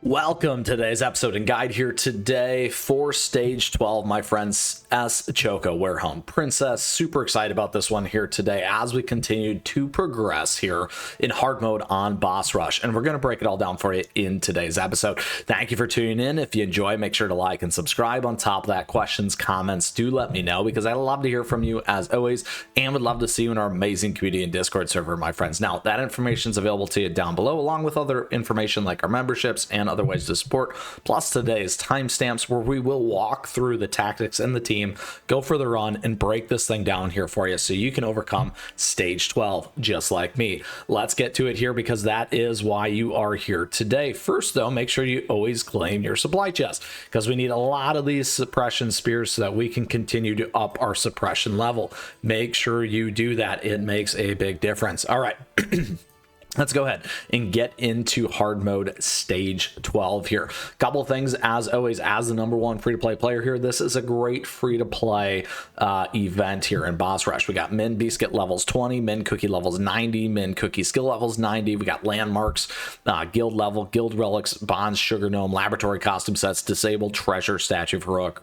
Welcome to today's episode and guide here today for stage 12, my friends, S Choco Werehound Princess. Super excited about this one here today as we continue to progress here in hard mode on Boss Rush. And we're going to break it all down for you in today's episode. Thank you for tuning in. If you enjoy, make sure to like and subscribe. On top of that, questions, comments, do let me know because I'd love to hear from you as always and would love to see you in our amazing community and Discord server, my friends. Now, that information is available to you down below along with other information like our memberships and other ways to support, plus today's timestamps where we will walk through the tactics and the team, go for the run, and break this thing down here for you so you can overcome stage 12 just like me. Let's get to it here because that is why you are here today. First though, make sure you always claim your supply chest because we need a lot of these suppression spears so that we can continue to up our suppression level. Make sure you do that. It makes a big difference. All right. Let's go ahead and get into hard mode stage 12 here. Couple of things, as always, as the #1 free-to-play player here, this is a great free-to-play event here in Boss Rush. We got Min Beascuit levels 20, Min Cookie levels 90, Min Cookie skill levels 90. We got landmarks, guild level, guild relics, bonds, sugar gnome, laboratory costume sets, disabled treasure, statue of heroic.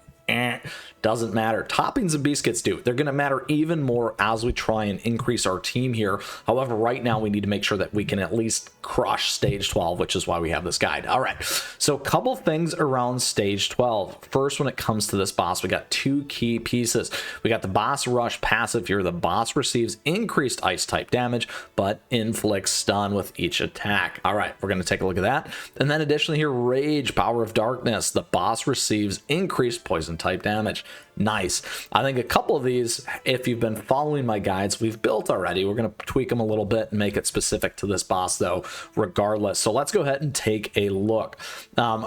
Doesn't matter. Toppings and Beascuits do. They're going to matter even more as we try and increase our team here. However, right now we need to make sure that we can at least crush stage 12, which is why we have this guide. All right. So a couple things around stage 12. First, when it comes to this boss, we got two key pieces. We got the boss rush passive here. The boss receives increased ice type damage, but inflicts stun with each attack. All right. We're going to take a look at that. And then additionally here, rage, power of darkness. The boss receives increased poison type damage. Nice. I think a couple of these, if you've been following my guides, we've built already. We're going to tweak them a little bit and make it specific to this boss though, regardless. So let's go ahead and take a look.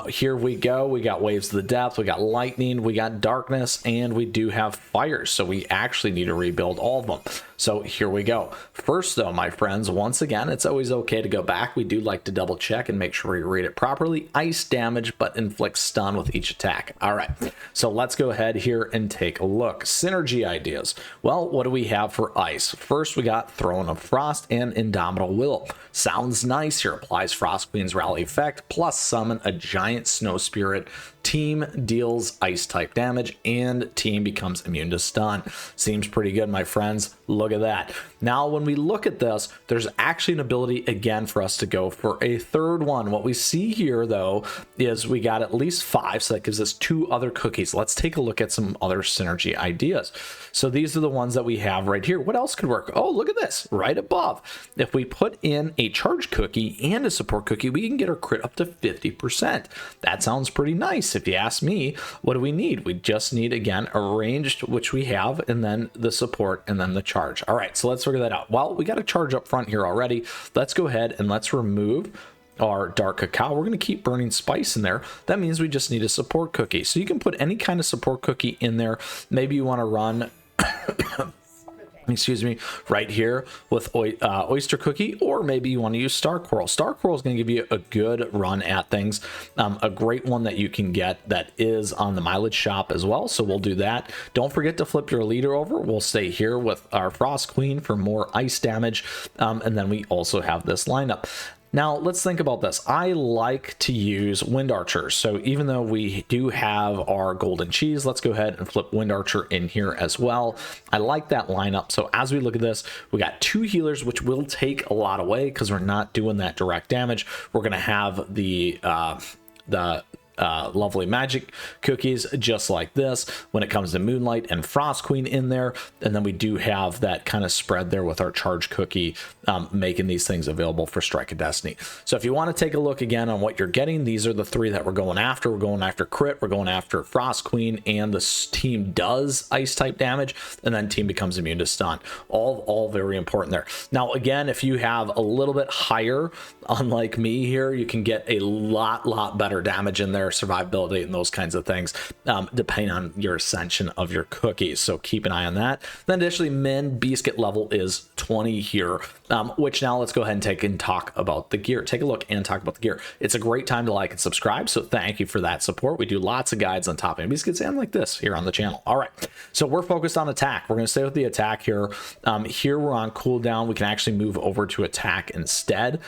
Here we go. We got waves of the depth, we got lightning, we got darkness, and we do have fires. So we actually need to rebuild all of them. So here we go. First though, my friends, once again, it's always okay to go back. We do like to double check and make sure we read it properly. Ice damage, but inflicts stun with each attack. All right. So let's go ahead here and take a look. Synergy ideas. Well, what do we have for ice? First, we got Throne of Frost and Indomitable Will. Sounds nice here. Applies Frost Queen's rally effect, plus summon a giant snow spirit. Team deals ice type damage and team becomes immune to stun. Seems pretty good, my friends. Look at that. Now, when we look at this, there's actually an ability again for us to go for a third one. What we see here though is we got at least 5, so that gives us 2 other cookies. Let's take a look at some other synergy ideas. So these are the ones that we have right here. What else could work? Oh, look at this right above. If we put in a charge cookie and a support cookie, we can get our crit up to 50%. That sounds pretty nice. If you ask me, what do we need? We just need, again, a ranged, which we have, and then the support, and then the charge. All right, so let's figure that out. Well, we got a charge up front here already. Let's go ahead and let's remove our dark cacao. We're going to keep burning spice in there. That means we just need a support cookie. So you can put any kind of support cookie in there. Maybe you want to run excuse me, right here with oyster cookie, or maybe you want to use star coral. Star coral is going to give you a good run at things. A great one that you can get that is on the mileage shop as well, so we'll do that. Don't forget to flip your leader over. We'll stay here with our Frost Queen for more ice damage, and then we also have this lineup. Now, let's think about this. I like to use Wind Archer. So even though we do have our golden cheese, let's go ahead and flip Wind Archer in here as well. I like that lineup. So as we look at this, we got 2 healers, which will take a lot away because we're not doing that direct damage. We're going to have the lovely magic cookies just like this when it comes to Moonlight and Frost Queen in there, and then we do have that kind of spread there with our charge cookie, making these things available for Strike of Destiny. So if you want to take a look again on what you're getting, these are the 3 that we're going after. We're going after crit, we're going after Frost Queen, and the team does ice type damage, and then team becomes immune to stun. All very important there. Now again, if you have a little bit higher, unlike me here, you can get a lot better damage in there, survivability and those kinds of things, depending on your ascension of your cookies. So keep an eye on that. Then additionally, Min Beascuit level is 20 here. which now let's go ahead and take and talk about the gear. Take a look and talk about the gear. It's a great time to like and subscribe, so thank you for that support. We do lots of guides on topping Beascuits and like this here on the channel. All right, so we're focused on attack. We're going to stay with the attack here. Here we're on cooldown. We can actually move over to attack instead.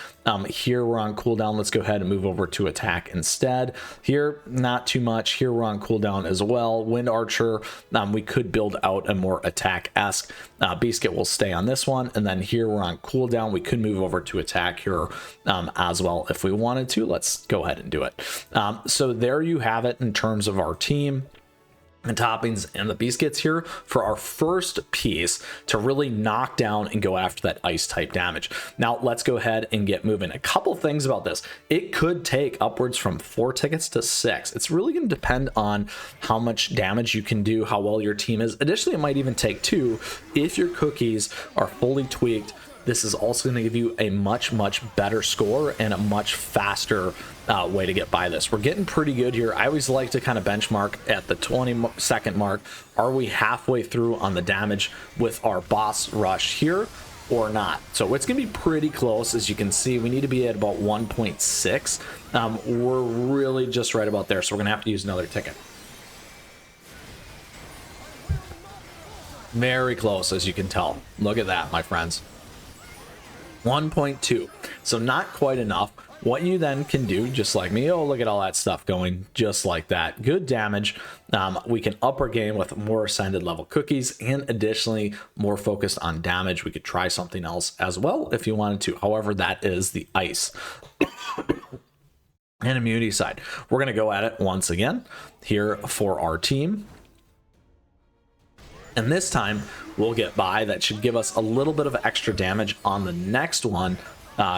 Here we're on cooldown. Let's go ahead and move over to attack instead. Here, not too much. Here we're on cooldown as well. Wind Archer, we could build out a more attack-esque. Beascuit will stay on this one, and then here we're on cooldown. We could move over to attack here as well if we wanted to. Let's go ahead and do it. So there you have it in terms of our team and toppings and the Beascuits here for our first piece to really knock down and go after that ice type damage. Now let's go ahead and get moving. A couple things about this. It could take upwards from 4 tickets to 6. It's really going to depend on how much damage you can do, how well your team is. Additionally, it might even take 2 if your cookies are fully tweaked. This is also going to give you a much better score and a much faster way to get by this. We're getting pretty good here. I always like to kind of benchmark at the 20-second mark. Are we halfway through on the damage with our boss rush here or not? So it's going to be pretty close. As you can see, we need to be at about 1.6. We're really just right about there, so we're going to have to use another ticket. Very close, as you can tell. Look at that, my friends. 1.2, so not quite enough. What you then can do, just like me, oh, look at all that stuff going just like that. Good damage. We can up our game with more ascended level cookies, and additionally more focused on damage. We could try something else as well if you wanted to. However, that is the ice and immunity side. We're going to go at it once again here for our team. And this time we'll get by. That should give us a little bit of extra damage on the next one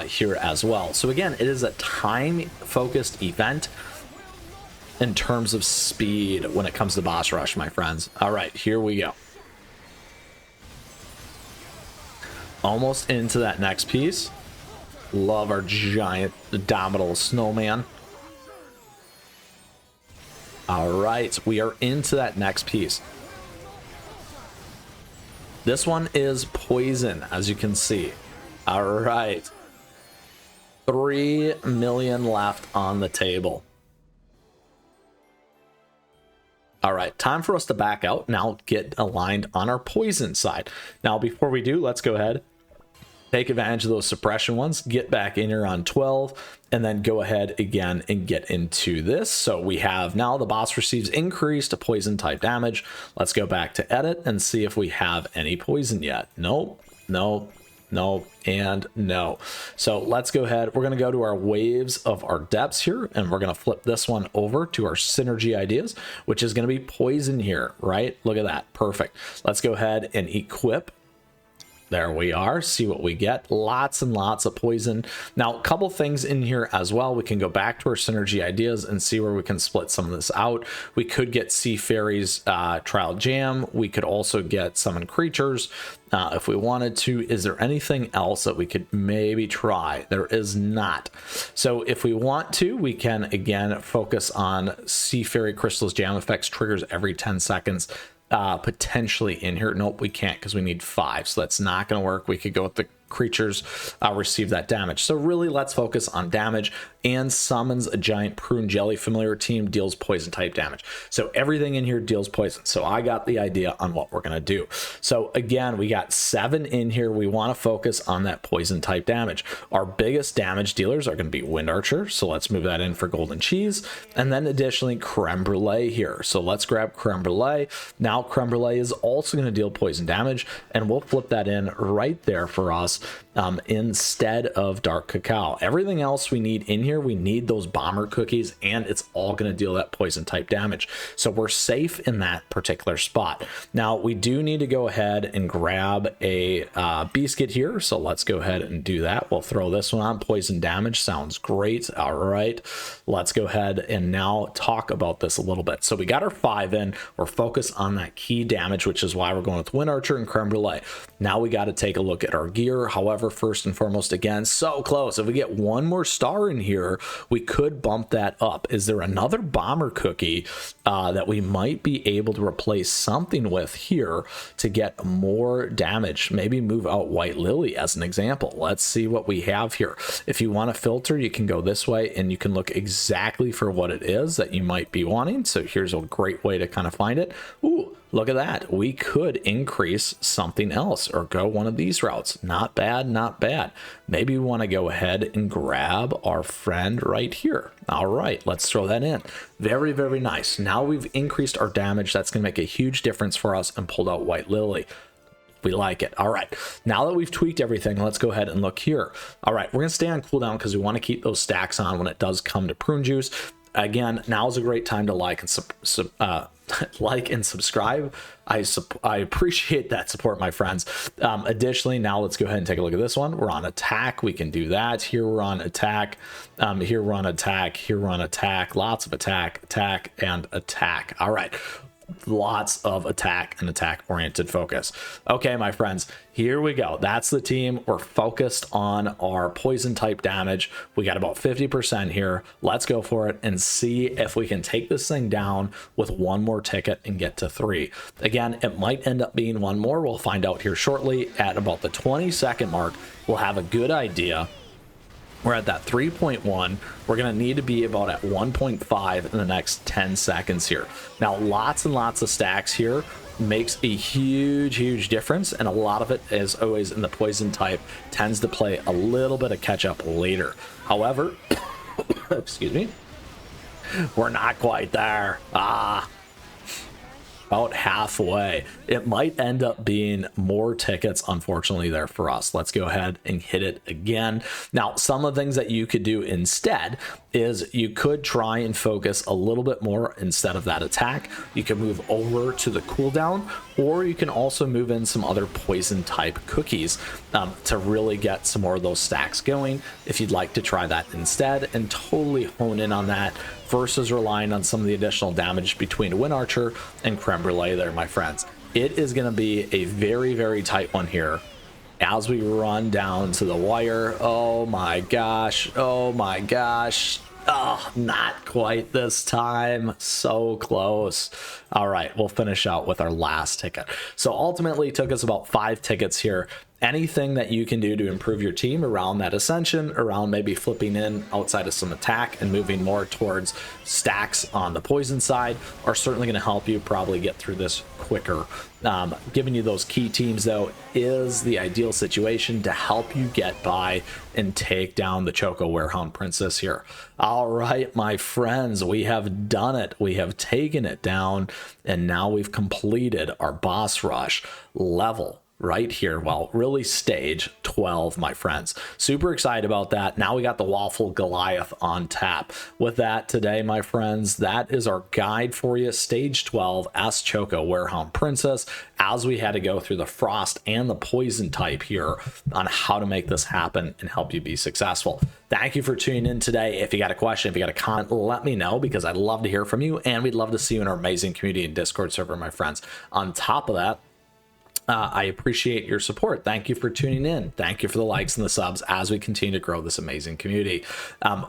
here as well. So again, it is a time focused event in terms of speed when it comes to boss rush, my friends. All right, here we go. Almost into that next piece. Love our giant abdominal snowman. All right, we are into that next piece. This one is poison, as you can see. All right. 3 million left on the table. All right, time for us to back out. Now get aligned on our poison side. Now, before we do, let's go ahead. Take advantage of those suppression ones, get back in here on 12, and then go ahead again and get into this. So we have now the boss receives increased poison type damage. Let's go back to edit and see if we have any poison yet. Nope, nope, nope, and no. So let's go ahead. We're going to go to our waves of our depths here, and we're going to flip this one over to our synergy ideas, which is going to be poison here, right? Look at that. Perfect. Let's go ahead and equip. There we are. See what we get. Lots and lots of poison. Now, a couple things in here as well. We can go back to our synergy ideas and see where we can split some of this out. We could get Sea Fairies Trial Jam. We could also get Summon Creatures if we wanted to. Is there anything else that we could maybe try? There is not. So if we want to, we can again focus on Sea Fairy Crystals Jam effects triggers every 10 seconds. Potentially in here. Nope, we can't because we need 5, so that's not going to work. We could go with the creatures receive that damage. So really, let's focus on damage. And summons a giant prune jelly familiar team, deals poison type damage. So everything in here deals poison. So I got the idea on what we're going to do. So again, we got 7 in here. We want to focus on that poison type damage. Our biggest damage dealers are going to be Wind Archer. So let's move that in for Golden Cheese. And then additionally, Creme Brulee here. So let's grab Creme Brulee. Now Creme Brulee is also going to deal poison damage, and we'll flip that in right there for us instead of Dark Cacao. Everything else we need in here, we need those bomber cookies, and it's all going to deal that poison type damage. So we're safe in that particular spot. Now we do need to go ahead and grab a Beascuit here. So let's go ahead and do that. We'll throw this one on. Poison damage sounds great. All right, let's go ahead and now talk about this a little bit. So we got our 5 in. We're focused on that key damage, which is why we're going with Wind Archer and Creme Brulee. Now we got to take a look at our gear. However, however, first and foremost, again, so close. If we get one more star in here, we could bump that up. Is there another bomber cookie that we might be able to replace something with here to get more damage? Maybe move out White Lily as an example. Let's see what we have here. If you want to filter, you can go this way and you can look exactly for what it is that you might be wanting. So here's a great way to kind of find it. Ooh, look at that. We could increase something else or go one of these routes. Not bad, not bad. Maybe we want to go ahead and grab our friend right here. All right, let's throw that in. Very, very nice. Now we've increased our damage. That's going to make a huge difference for us, and pulled out White Lily. We like it. All right, now that we've tweaked everything, let's go ahead and look here. All right, we're going to stay on cooldown because we want to keep those stacks on when it does come to prune juice. Again, now is a great time to like and subscribe. I appreciate that support, my friends. Additionally, now let's go ahead and take a look at this one. We're on attack. We can do that. Here we're on attack. Here we're on attack. Here we're on attack. Lots of attack, and attack. All right. Lots of attack and attack oriented focus. Okay, my friends, here we go. That's the team. We're focused on our poison type damage. We got about 50% here. Let's go for it and see if we can take this thing down with one more ticket and get to 3. Again, it might end up being one more. We'll find out here shortly. At about the 20-second mark, we'll have a good idea. We're at that 3.1. We're going to need to be about at 1.5 in the next 10 seconds here. Now, lots and lots of stacks here makes a huge difference, and a lot of it, as always in the poison type, tends to play a little bit of catch up later. However, excuse me, we're not quite there. About halfway. It might end up being more tickets, unfortunately, there for us. Let's go ahead and hit it again. Now, some of the things that you could do instead is you could try and focus a little bit more instead of that attack. You can move over to the cooldown, or you can also move in some other poison type cookies to really get some more of those stacks going if you'd like to try that instead and totally hone in on that versus relying on some of the additional damage between Wind Archer and Creme Brulee there, my friends. It is going to be a very tight one here as we run down to the wire. Oh my gosh. Oh my gosh. Oh, not quite this time. So close. All right, we'll finish out with our last ticket. So ultimately it took us about 5 tickets here. Anything that you can do to improve your team around that ascension, around maybe flipping in outside of some attack and moving more towards stacks on the poison side, are certainly going to help you probably get through this quicker. Giving you those key teams, though, is the ideal situation to help you get by and take down the Choco Werehound Princess here. All right, my friends, we have done it. We have taken it down, and now we've completed our boss rush level right here. Well, really stage 12, my friends. Super excited about that. Now we got the Waffle Goliath on tap. With that today, my friends, that is our guide for you. Stage 12 as Choco Werehound Princess, as we had to go through the frost and the poison type here on how to make this happen and help you be successful. Thank you for tuning in today. If you got a question, if you got a comment, let me know, because I'd love to hear from you, and we'd love to see you in our amazing community and Discord server, my friends. On top of that, I appreciate your support. Thank you for tuning in. Thank you for the likes and the subs as we continue to grow this amazing community.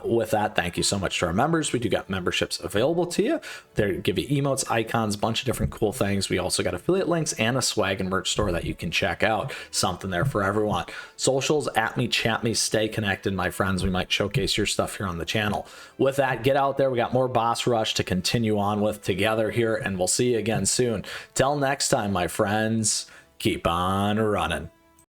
With that, thank you so much to our members. We do got memberships available to you. They give you emotes, icons, bunch of different cool things. We also got affiliate links and a swag and merch store that you can check out. Something there for everyone. Socials, at me, chat me, stay connected, my friends. We might showcase your stuff here on the channel. With that, get out there. We got more boss rush to continue on with together here, and we'll see you again soon. Till next time, my friends, keep on running.